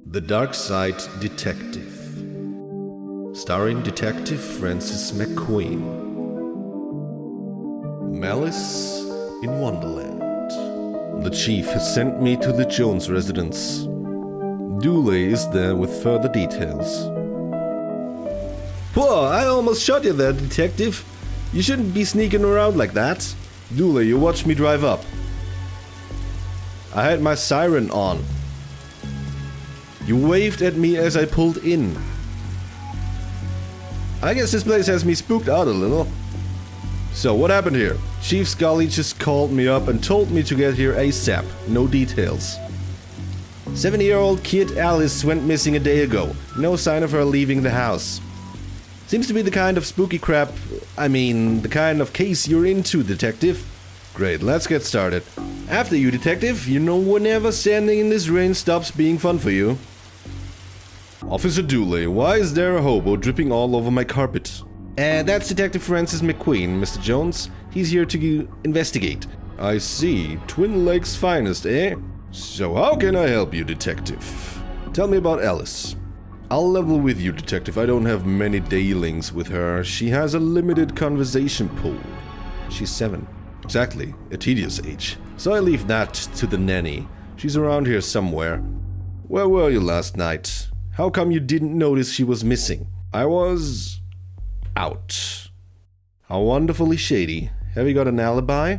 The Darkside Detective, starring Detective Francis McQueen. Malice in Wonderland. The chief has sent me to the Jones residence. Dooley is there with further details. Whoa, I almost shot you there, detective. You shouldn't be sneaking around like that. Dooley, you watched me drive up. I had my siren on. You waved at me as I pulled in. I guess this place has me spooked out a little. So what happened here? Chief Scully just called me up and told me to get here ASAP. No details. 7-year-old kid Alice went missing a day ago. No sign of her leaving the house. Seems to be the kind of spooky crap, the kind of case you're into, detective. Great, let's get started. After you, detective. You know whenever standing in this rain stops being fun for you. Officer Dooley, why is there a hobo dripping all over my carpet? That's Detective Francis McQueen, Mr. Jones. He's here to investigate. I see. Twin Lakes finest, eh? So how can I help you, detective? Tell me about Alice. I'll level with you, detective. I don't have many dealings with her. She has a limited conversation pool. She's 7. Exactly, a tedious age. So I leave that to the nanny. She's around here somewhere. Where were you last night? How come you didn't notice she was missing? I was out. How wonderfully shady. Have you got an alibi?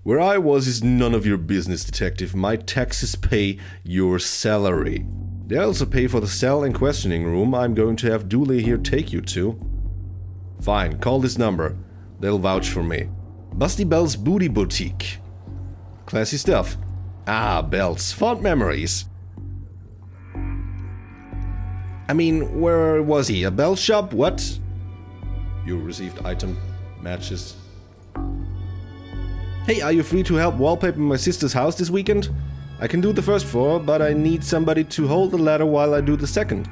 Where I was is none of your business, detective. My taxes pay your salary. They also pay for the cell and questioning room I'm going to have Dooley here take you to. Fine, call this number. They'll vouch for me. Busty Bell's Booty Boutique. Classy stuff. Ah, belts. Fond memories. Where was he? A bell shop? What? You received item. Matches. Hey, are you free to help wallpaper my sister's house this weekend? I can do the first floor, but I need somebody to hold the ladder while I do the second.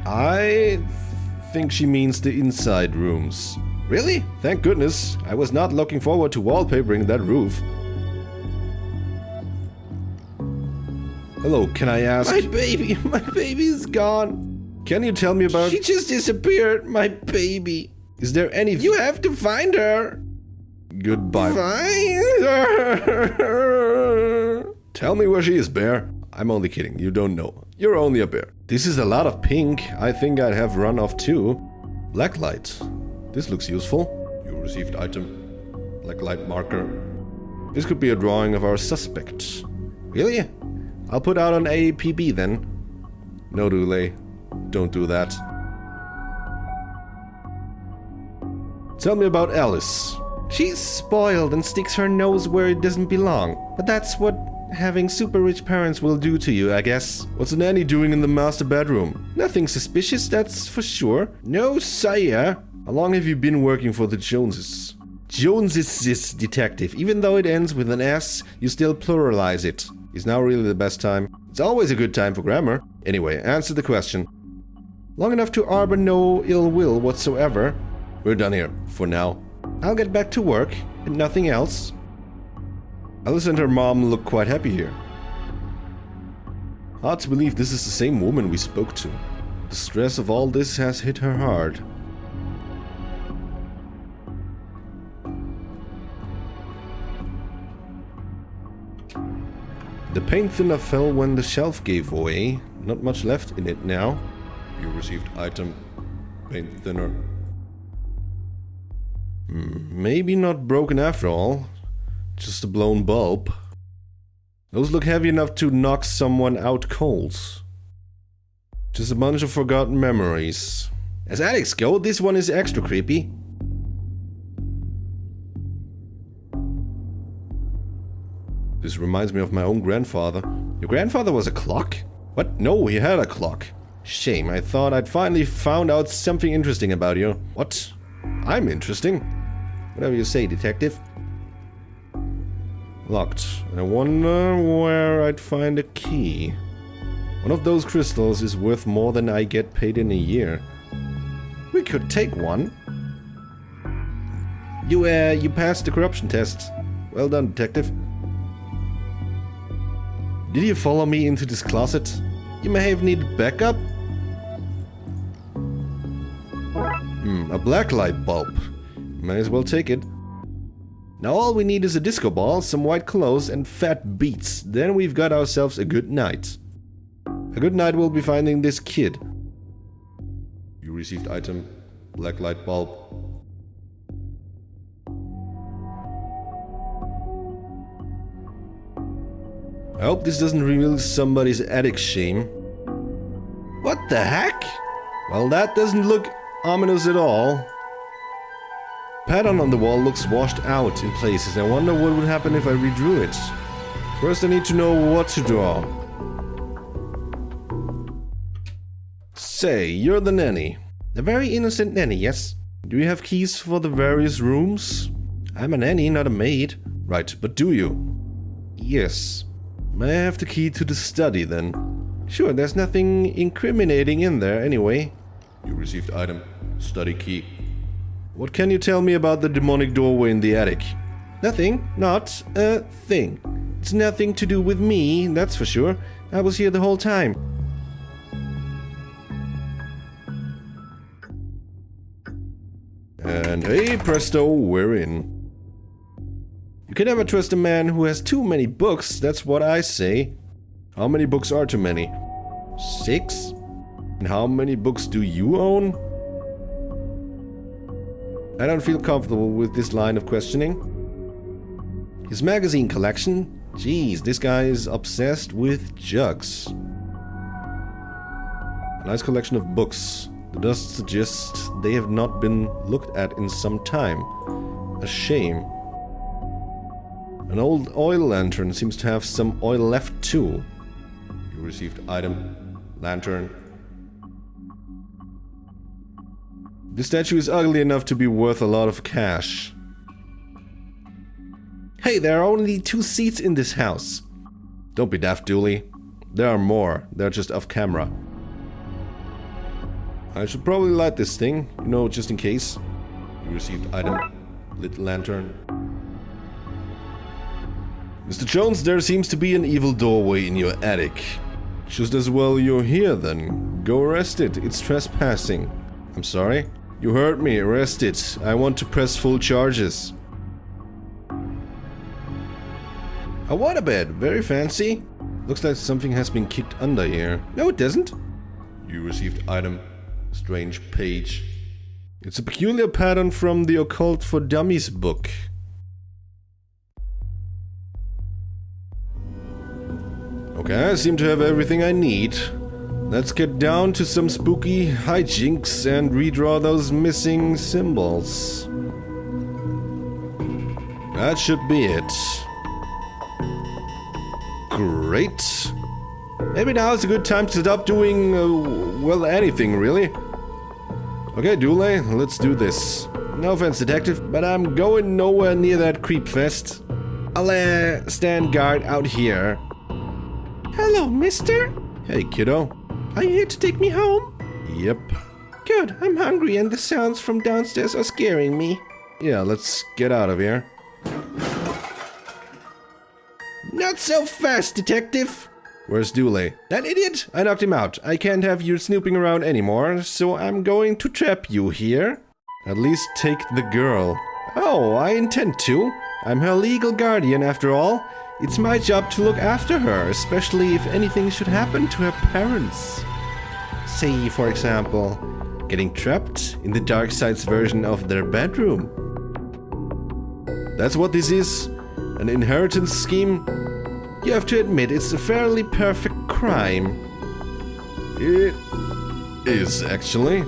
I think she means the inside rooms. Really? Thank goodness. I was not looking forward to wallpapering that roof. Hello, can I ask... My baby's gone. Can you tell me about... She just disappeared, my baby. Is there any... You have to find her. Goodbye. Find her. Tell me where she is, bear. I'm only kidding, you don't know. You're only a bear. This is a lot of pink. I think I'd have run off too. Black light. This looks useful. You received item. Black light marker. This could be a drawing of our suspect. Really? I'll put out an APB then. No, Dooley. Don't do that. Tell me about Alice. She's spoiled and sticks her nose where it doesn't belong. But that's what having super rich parents will do to you, I guess. What's the nanny doing in the master bedroom? Nothing suspicious, that's for sure. No, sire. How long have you been working for the Joneses? Joneses, detective. Even though it ends with an S, you still pluralize it. Is now really the best time? It's always a good time for grammar. Anyway, answer the question. Long enough to harbor no ill will whatsoever. We're done here, for now. I'll get back to work, and nothing else. Alice and her mom look quite happy here. Hard to believe this is the same woman we spoke to. The stress of all this has hit her hard. The paint thinner fell when the shelf gave way. Not much left in it now. You received item. Paint thinner. Maybe not broken after all. Just a blown bulb. Those look heavy enough to knock someone out cold. Just a bunch of forgotten memories. As addicts go, this one is extra creepy. This reminds me of my own grandfather. Your grandfather was a clock? What? No, he had a clock. Shame, I thought I'd finally found out something interesting about you. What? I'm interesting? Whatever you say, detective. Locked. I wonder where I'd find a key. One of those crystals is worth more than I get paid in a year. We could take one. You passed the corruption test. Well done, detective. Did you follow me into this closet? You may have needed backup? A black light bulb. May as well take it. Now all we need is a disco ball, some white clothes and fat beats. Then we've got ourselves a good night. A good night will be finding this kid. You received item, black light bulb. I hope this doesn't reveal somebody's attic shame. What the heck? Well, that doesn't look ominous at all. Pattern on the wall looks washed out in places. I wonder what would happen if I redrew it. First I need to know what to draw. Say, you're the nanny. A very innocent nanny, yes? Do you have keys for the various rooms? I'm a nanny, not a maid. Right, but do you? Yes. May I have the key to the study then? Sure, there's nothing incriminating in there anyway. You received item, study key. What can you tell me about the demonic doorway in the attic? Nothing, not a thing. It's nothing to do with me, that's for sure. I was here the whole time. And hey presto, we're in. You can never trust a man who has too many books, that's what I say. How many books are too many? 6? And how many books do you own? I don't feel comfortable with this line of questioning. His magazine collection? Jeez, this guy is obsessed with jugs. A nice collection of books. The dust suggests they have not been looked at in some time. A shame. An old oil lantern seems to have some oil left too. You received item, lantern. The statue is ugly enough to be worth a lot of cash. Hey, there are only 2 seats in this house. Don't be daft, Dooley. There are more. They're just off camera. I should probably light this thing, you know, just in case. You received item, lit lantern. Mr. Jones, there seems to be an evil doorway in your attic. Just as well you're here then. Go arrest it. It's trespassing. I'm sorry? You heard me. Arrest it. I want to press full charges. A waterbed. Very fancy. Looks like something has been kicked under here. No, it doesn't. You received item, strange page. It's a peculiar pattern from the Occult for Dummies book. Okay, I seem to have everything I need. Let's get down to some spooky hijinks and redraw those missing symbols. That should be it. Great. Maybe now is a good time to stop doing, well, anything really. Okay, Dooley, let's do this. No offense, detective, but I'm going nowhere near that creep fest. I'll stand guard out here. Hello, mister. Hey, kiddo. Are you here to take me home? Yep. Good, I'm hungry and the sounds from downstairs are scaring me. Yeah, let's get out of here. Not so fast, detective. Where's Dooley? That idiot? I knocked him out. I can't have you snooping around anymore, so I'm going to trap you here. At least take the girl. Oh, I intend to. I'm her legal guardian after all. It's my job to look after her, especially if anything should happen to her parents. Say, for example, getting trapped in the Darkside's version of their bedroom. That's what this is? An inheritance scheme? You have to admit, it's a fairly perfect crime. It is, actually.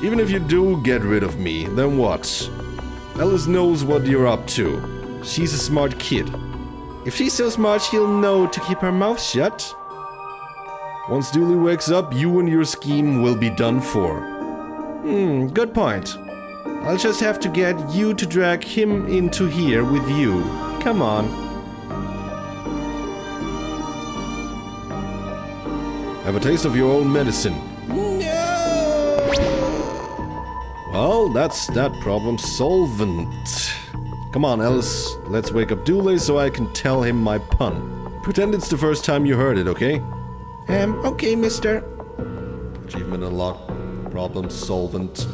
Even if you do get rid of me, then what? Alice knows what you're up to. She's a smart kid. If she's so smart, she'll know to keep her mouth shut. Once Dooley wakes up, you and your scheme will be done for. Good point. I'll just have to get you to drag him into here with you. Come on. Have a taste of your own medicine. No! Well, that's that problem solvent. Come on, Alice. Let's wake up Dooley so I can tell him my pun. Pretend it's the first time you heard it, okay? Okay, mister. Achievement unlocked. Problem solvent.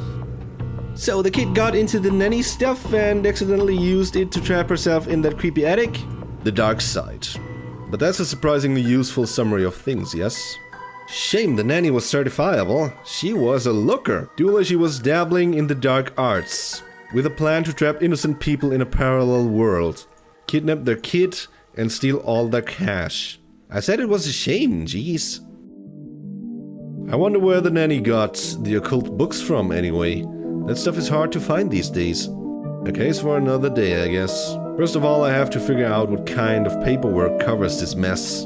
So the kid got into the nanny stuff and accidentally used it to trap herself in that creepy attic? The Darkside. But that's a surprisingly useful summary of things, yes? Shame the nanny was certifiable. She was a looker. Duly she was dabbling in the dark arts, with a plan to trap innocent people in a parallel world, kidnap their kid, and steal all their cash. I said it was a shame, jeez. I wonder where the nanny got the occult books from anyway. That stuff is hard to find these days. A case for another day, I guess. First of all, I have to figure out what kind of paperwork covers this mess.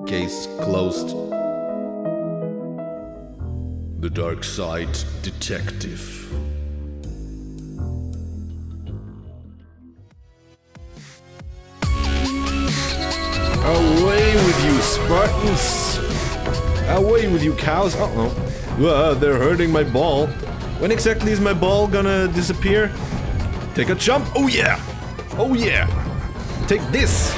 Case closed. The Darkside Detective. Away with you, Spartans! Away with you, cows! Uh-oh. They're hurting my ball. When exactly is my ball gonna disappear? Take a jump! Oh yeah! Oh yeah! Take this!